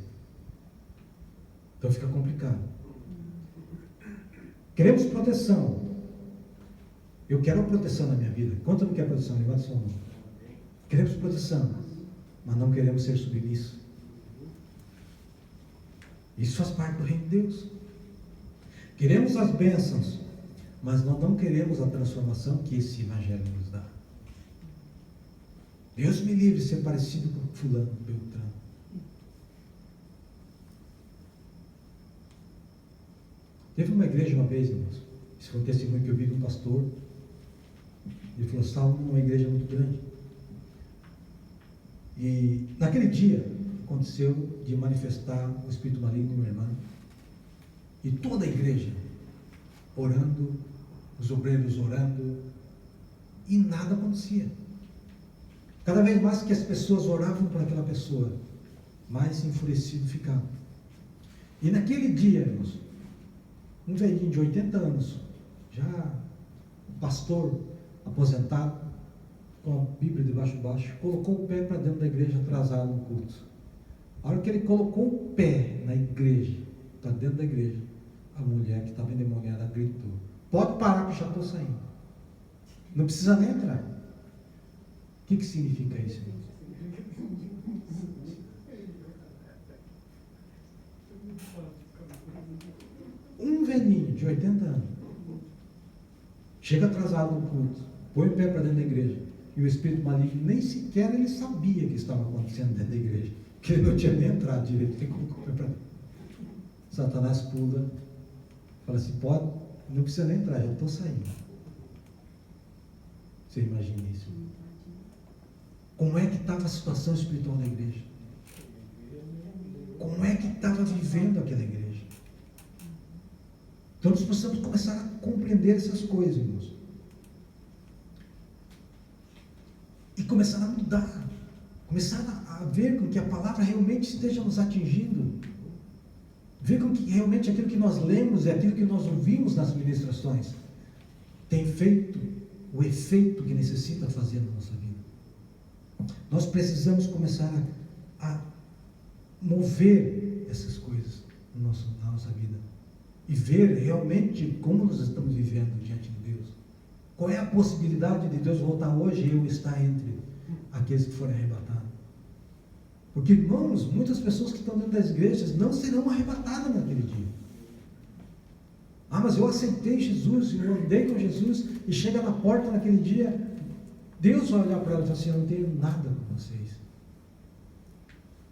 Então fica complicado. Queremos proteção. Eu quero a proteção na minha vida. Quanto não quer proteção? Levanta sua mão. Queremos proteção, mas não queremos ser submissos. Isso faz parte do reino de Deus. Queremos as bênçãos, mas nós não queremos a transformação que esse evangelho nos dá. Deus me livre de ser parecido com fulano, Beltrano. Teve uma igreja uma vez, irmãos, esse foi um testemunho que eu vi de um pastor. Ele falou: estava numa igreja muito grande. E naquele dia aconteceu de manifestar o espírito maligno em uma irmã. E toda a igreja orando, os obreiros orando, e nada acontecia. Cada vez mais que as pessoas oravam por aquela pessoa, mais enfurecido ficava. E naquele dia, irmãos, um velhinho de 80 anos, já um pastor aposentado, com a Bíblia debaixo do baixo, colocou o pé para dentro da igreja, atrasado no culto. A hora que ele colocou o pé na igreja, para dentro da igreja, a mulher que estava endemoniada gritou: pode parar que eu já estou saindo. Não precisa nem entrar. O que significa isso, irmãos? Um velhinho de 80 anos chega atrasado no culto, põe o pé para dentro da igreja, e o espírito maligno nem sequer ele sabia que estava acontecendo dentro da igreja, que ele não tinha nem entrado direito, ele colocou o pé para dentro. Satanás pula, fala assim: pode, não precisa nem entrar, já estou saindo. Você imagina isso? Como é que estava a situação espiritual da igreja? Como é que estava vivendo aquela igreja? Então nós precisamos começar a compreender essas coisas, irmãos. E começar a mudar. Começar a ver com que a palavra realmente esteja nos atingindo. Ver com que realmente aquilo que nós lemos e aquilo que nós ouvimos nas ministrações tem feito o efeito que necessita fazer na nossa vida. Nós precisamos começar a mover essas coisas na nossa vida. E ver realmente como nós estamos vivendo diante de Deus. Qual é a possibilidade de Deus voltar hoje e eu estar entre aqueles que forem arrebatados? Porque, irmãos, muitas pessoas que estão dentro das igrejas não serão arrebatadas naquele dia. Ah, mas eu aceitei Jesus, eu andei com Jesus, e chega na porta naquele dia, Deus vai olhar para ela e falar assim: eu não tenho nada com vocês.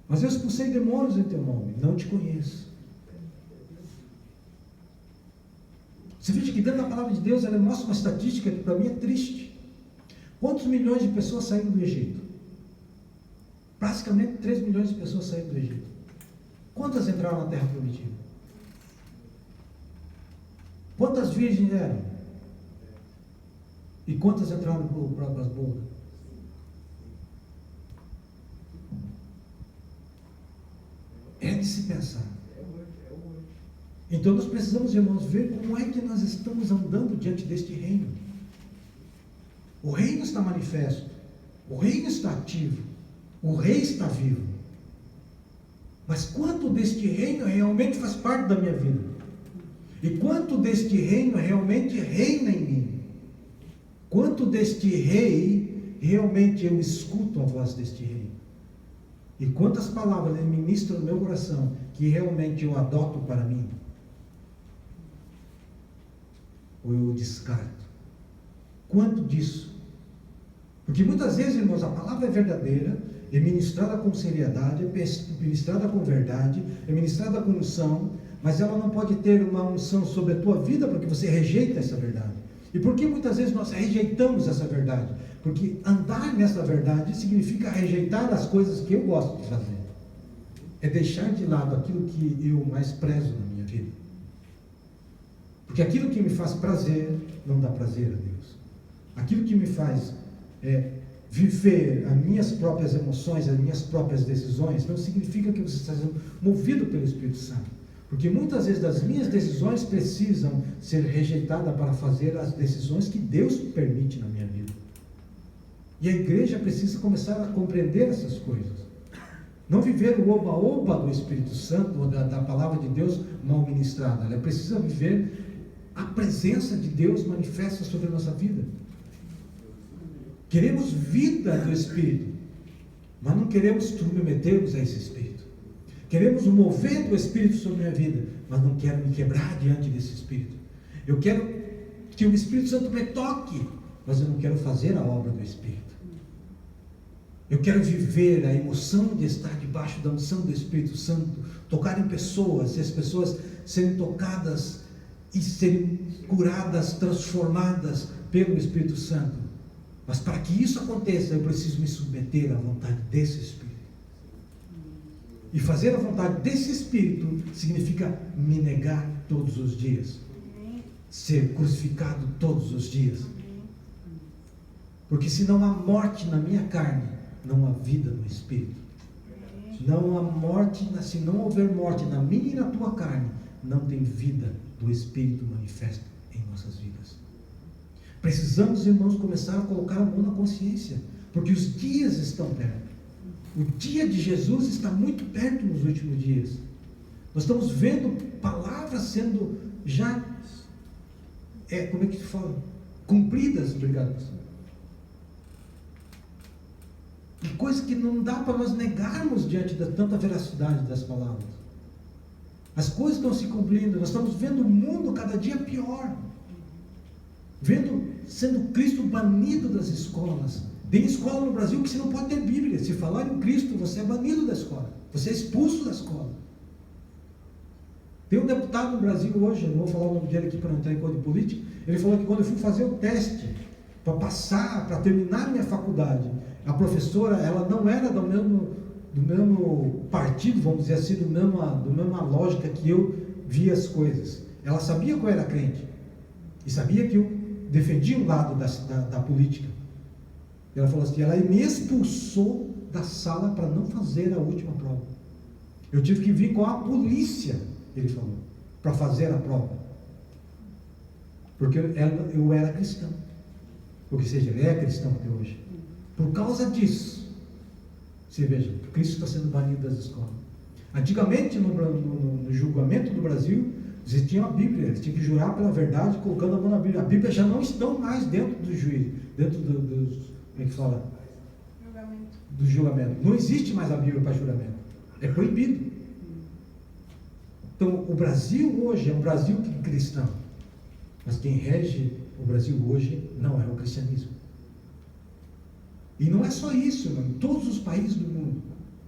Mas eu expulsei demônios em teu nome, não te conheço. Você veja que dentro da palavra de Deus, ela mostra uma estatística que para mim é triste. Quantos milhões de pessoas saíram do Egito? Praticamente 3 milhões de pessoas saíram do Egito. Quantas entraram na terra prometida? Quantas virgens eram? E quantas entraram para as bodas? É de se pensar. Então nós precisamos, irmãos, ver como é que nós estamos andando diante deste reino. O reino está manifesto, o reino está ativo, o rei está vivo. Mas quanto deste reino realmente faz parte da minha vida? E quanto deste reino realmente reina em mim? Quanto deste rei realmente eu escuto a voz deste rei? E quantas palavras ele ministra no meu coração que realmente eu adoto para mim? Ou eu descarto? Quanto disso? Porque muitas vezes, irmãos, a palavra é verdadeira, é ministrada com seriedade, é ministrada com verdade, é ministrada com unção, mas ela não pode ter uma unção sobre a tua vida porque você rejeita essa verdade. E por que muitas vezes nós rejeitamos essa verdade? Porque andar nessa verdade significa rejeitar as coisas que eu gosto de fazer. É deixar de lado aquilo que eu mais prezo na minha vida. Porque aquilo que me faz prazer, não dá prazer a Deus. Aquilo que me faz viver as minhas próprias emoções, as minhas próprias decisões, não significa que você está sendo movido pelo Espírito Santo. Porque muitas vezes as minhas decisões precisam ser rejeitadas para fazer as decisões que Deus permite na minha vida. E a igreja precisa começar a compreender essas coisas. Não viver o oba-oba do Espírito Santo, ou da palavra de Deus mal ministrada. Ela precisa viver a presença de Deus manifesta sobre a nossa vida. Queremos vida do Espírito, mas não queremos submetermos a esse Espírito. Queremos o mover do Espírito sobre a minha vida, mas não quero me quebrar diante desse Espírito. Eu quero que o Espírito Santo me toque, mas eu não quero fazer a obra do Espírito. Eu quero viver a emoção de estar debaixo da unção do Espírito Santo, tocar em pessoas, e as pessoas serem tocadas e serem curadas, transformadas pelo Espírito Santo. Mas para que isso aconteça, eu preciso me submeter à vontade desse Espírito. E fazer a vontade desse Espírito significa me negar todos os dias, ser crucificado todos os dias. Porque se não há morte na minha carne, não há vida no Espírito. Não há morte, se não houver morte na minha e na tua carne, não tem vida do Espírito manifesta em nossas vidas. Precisamos, irmãos, começar a colocar a mão na consciência, porque os dias estão perto. O dia de Jesus está muito perto nos últimos dias. Nós estamos vendo palavras sendo já, como é que se fala? Cumpridas, obrigado, pastor. E coisa que não dá para nós negarmos diante de tanta veracidade das palavras. As coisas estão se cumprindo, nós estamos vendo o mundo cada dia pior. Sendo Cristo banido das escolas. Tem escola no Brasil que você não pode ter Bíblia. Se falar em Cristo, você é banido da escola. Você é expulso da escola. Tem um deputado no Brasil hoje, eu não vou falar o nome dele aqui para não entrar em coisa de política. Ele falou que quando eu fui fazer o teste para passar, para terminar a minha faculdade, a professora, ela não era do mesmo partido, vamos dizer assim, do mesma lógica que eu via as coisas. Ela sabia que eu era crente e sabia que eu defendia um lado da política. Ela falou assim, ela me expulsou da sala para não fazer a última prova. Eu tive que vir com a polícia, ele falou, para fazer a prova. Porque eu era cristão. Ou seja, ele é cristão até hoje. Por causa disso, você veja, Cristo está sendo banido das escolas. Antigamente, no julgamento do Brasil, você tinha a Bíblia, eles tinham que jurar pela verdade, colocando a mão na Bíblia. A Bíblia já não estão mais dentro do juiz, dentro como é que fala? Do julgamento. Não existe mais a Bíblia para juramento. É proibido. Então, o Brasil hoje é um Brasil cristão. Mas quem rege o Brasil hoje não é o cristianismo. E não é só isso, irmão. Em todos os países do mundo,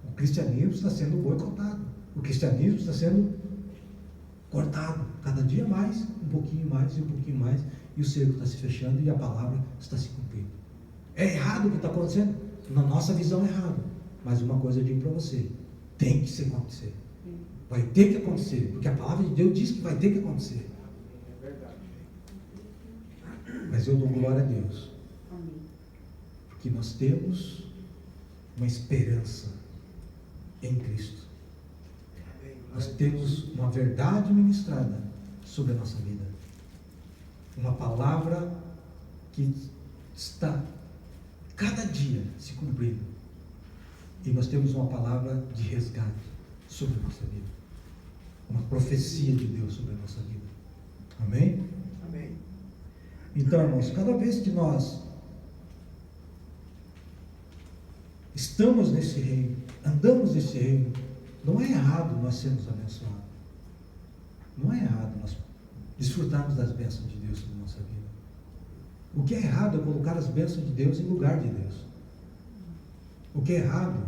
o cristianismo está sendo boicotado. O cristianismo está sendo cortado. Cada dia mais, um pouquinho mais e um pouquinho mais. E o cerco está se fechando e a palavra está se cumprindo. É errado o que está acontecendo? Na nossa visão é errado. Mas uma coisa eu digo para você. Tem que acontecer. Vai ter que acontecer. Porque a palavra de Deus diz que vai ter que acontecer. Mas eu dou glória a Deus. Porque nós temos uma esperança em Cristo. nós temos uma verdade ministrada sobre a nossa vida. Uma palavra que está cada dia se cumprindo. E nós temos uma palavra de resgate sobre a nossa vida. Uma profecia de Deus sobre a nossa vida. Amém? Amém. Então, irmãos, cada vez que nós estamos nesse reino, andamos nesse reino, não é errado nós sermos abençoados. Não é errado nós desfrutarmos das bênçãos de Deus sobre a nossa vida. O que é errado é colocar as bênçãos de Deus em lugar de Deus. O que é errado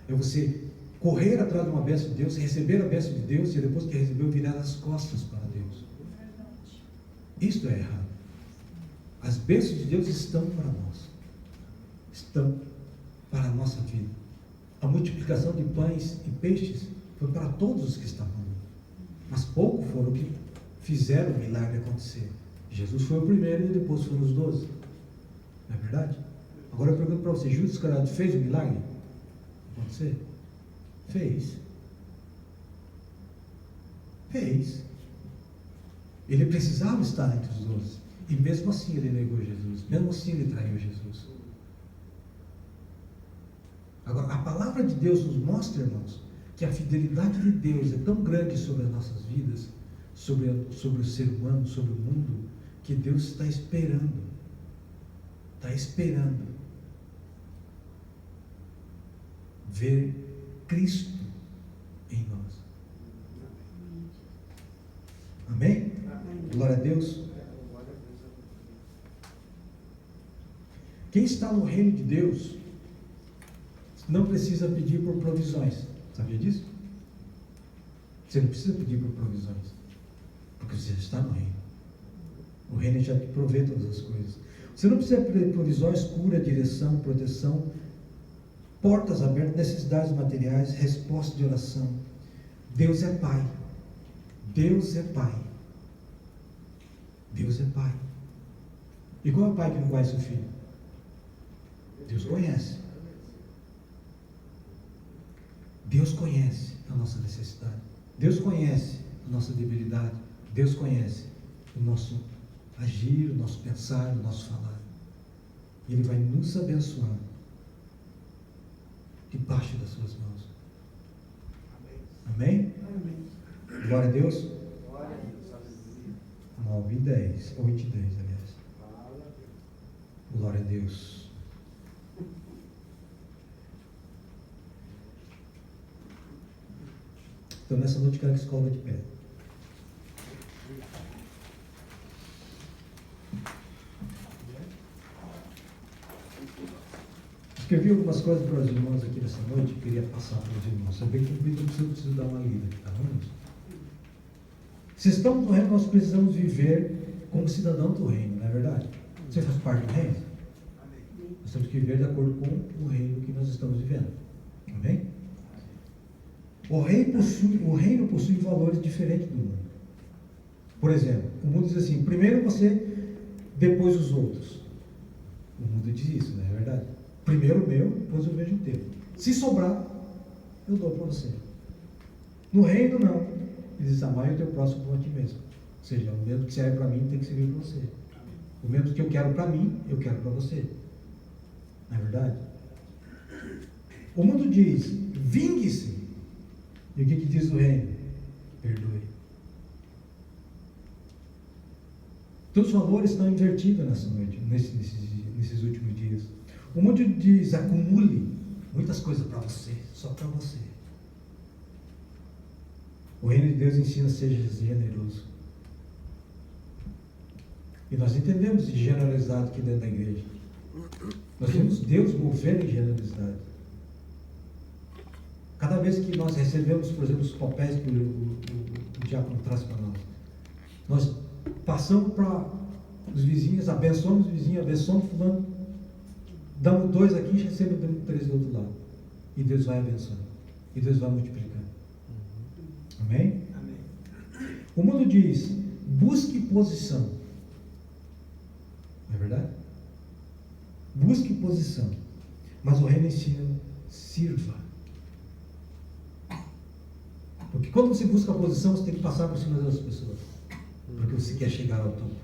é você correr atrás de uma bênção de Deus, receber a bênção de Deus e depois que recebeu, virar as costas para Deus. Isto é errado. As bênçãos de Deus estão para nós. Estão para a nossa vida. A multiplicação de pães e peixes foi para todos os que estavam ali. Mas poucos foram que fizeram o milagre acontecer. Jesus foi o primeiro e depois foram os 12. Não é verdade? Agora eu pergunto para você, Judas Iscariote fez o milagre acontecer? Fez. Fez. Ele precisava estar entre os 12. E mesmo assim ele negou Jesus. Mesmo assim ele traiu Jesus. Agora, a palavra de Deus nos mostra, irmãos, que a fidelidade de Deus é tão grande sobre as nossas vidas, sobre o ser humano, sobre o mundo, que Deus está esperando. Está esperando ver Cristo em nós. Amém? Glória a Deus. Quem está no reino de Deus não precisa pedir por provisões. Sabia disso? Você não precisa pedir por provisões, porque você está no reino. O reino já te provê todas as coisas. Você não precisa pedir provisões, cura, direção, proteção, portas abertas, necessidades materiais, resposta de oração. Deus é Pai. Deus é Pai. Deus é Pai. E qual é o pai que não conhece o filho? Deus conhece. Deus conhece a nossa necessidade. Deus conhece a nossa debilidade. Deus conhece o nosso agir, o nosso pensar, o nosso falar. E Ele vai nos abençoar debaixo das suas mãos. Amém? Amém? Glória a Deus. Glória a Deus. 9 e 10. 8 e 10, aliás. Glória a Deus. Então, nessa noite, quero que se coloque de pé. Escrevi algumas coisas para os irmãos aqui nessa noite, que eu queria passar para os irmãos. Saber que eu preciso dar uma lida aqui, tá bom? Se estamos no reino, nós precisamos viver como cidadão do reino, não é verdade? Você faz parte do reino? Nós temos que viver de acordo com o reino que nós estamos vivendo. Amém? O reino possui valores diferentes do mundo. Por exemplo, o mundo diz assim: primeiro você, depois os outros. O mundo diz isso, não é verdade? Primeiro o meu, depois eu vejo o teu. Se sobrar, eu dou para você. No reino, não. Ele diz: amar o teu próximo como a ti mesmo. Ou seja, o mesmo que serve para mim tem que servir para você. O mesmo que eu quero para mim, eu quero para você. Não é verdade? O mundo diz: vingue-se. E o que diz o reino? Perdoe. Então os valores estão invertidos nessa noite, nesses últimos dias. O mundo diz: acumule muitas coisas para você, só para você. O reino de Deus ensina: seja generoso. E nós entendemos de generosidade aqui dentro da igreja. Nós vemos Deus mover em generosidade. Cada vez que nós recebemos, por exemplo, os papéis que o diácono traz para nós passamos para os vizinhos, abençoamos os vizinhos, abençoamos fulano, damos 2 aqui e recebemos 3 do outro lado. E Deus vai abençoando. E Deus vai multiplicando. Amém? Amém. O mundo diz: busque posição. Não é verdade? Busque posição. Mas o reino ensina: sirva. Porque quando você busca a posição, você tem que passar por cima das pessoas. Porque você quer chegar ao topo.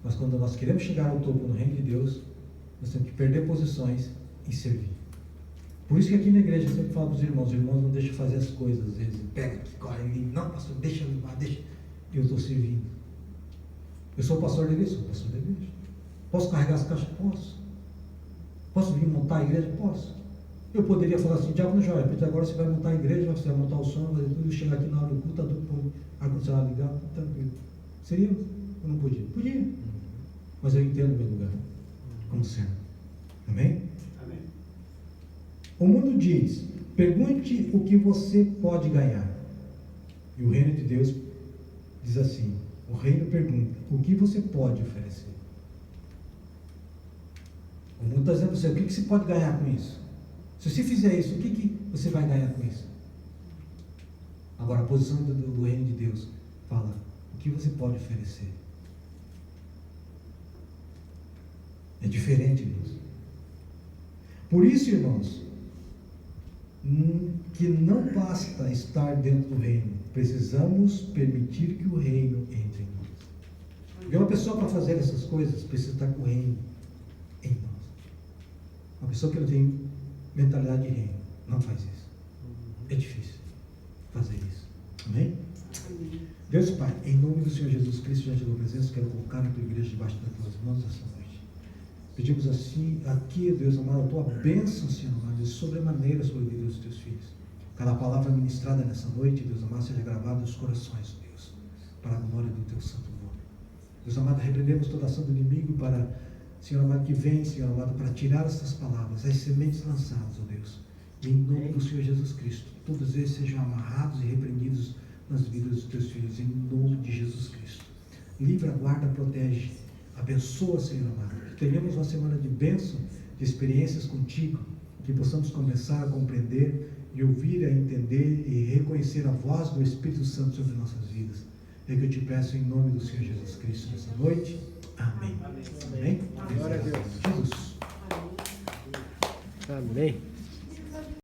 Mas quando nós queremos chegar ao topo no reino de Deus, nós temos que perder posições e servir. Por isso que aqui na igreja eu sempre falo para os irmãos não deixam fazer as coisas, às vezes pega aqui, corre ali, não pastor, deixa eu levar, deixa. Eu estou servindo. Eu sou pastor da igreja, sou pastor da igreja. Posso carregar as caixas? Posso. Posso vir montar a igreja? Posso. Eu poderia falar assim, diabo não joia, porque agora você vai montar a igreja, você vai montar o som, vai fazer tudo, chegar aqui na hora do culto, tudo põe ar-condicionado ligado, tranquilo. Seria? Eu não podia? Podia. Mas eu entendo o meu lugar, como servo. Amém? Amém. O mundo diz, pergunte o que você pode ganhar. E o reino de Deus diz assim, o reino pergunta, o que você pode oferecer? O mundo está dizendo para você, o que você pode ganhar com isso? Se você fizer isso, o que você vai ganhar com isso? Agora, a posição do reino de Deus fala, o que você pode oferecer? É diferente, irmãos. Por isso, irmãos, que não basta estar dentro do reino, precisamos permitir que o reino entre em nós. E uma pessoa para fazer essas coisas precisa estar com o reino em nós. Uma pessoa que não tem mentalidade de reino não faz isso. É difícil fazer isso. Amém? Amém. Deus Pai, em nome do Senhor Jesus Cristo, diante da tua presença, quero colocar a tua igreja debaixo das tuas mãos essa noite. Pedimos assim, aqui, Deus amado, a tua bênção, Senhor amado, de sobremaneira sobre a vida dos teus filhos. Cada palavra ministrada nessa noite, Deus amado, seja gravada nos corações, Deus, para a glória do teu santo nome. Deus amado, repreendemos toda ação do inimigo para, Senhor amado, que vem, Senhor amado, para tirar essas palavras, as sementes lançadas, ó Deus. E em nome do Senhor Jesus Cristo, todos eles sejam amarrados e repreendidos nas vidas dos teus filhos, em nome de Jesus Cristo. Livra, guarda, protege, abençoa, Senhor amado. Que tenhamos uma semana de bênção, de experiências contigo, que possamos começar a compreender e ouvir, a entender e reconhecer a voz do Espírito Santo sobre nossas vidas. É que eu te peço em nome do Senhor Jesus Cristo nessa noite. Amém. Amém. Glória a Deus. Jesus. Amém.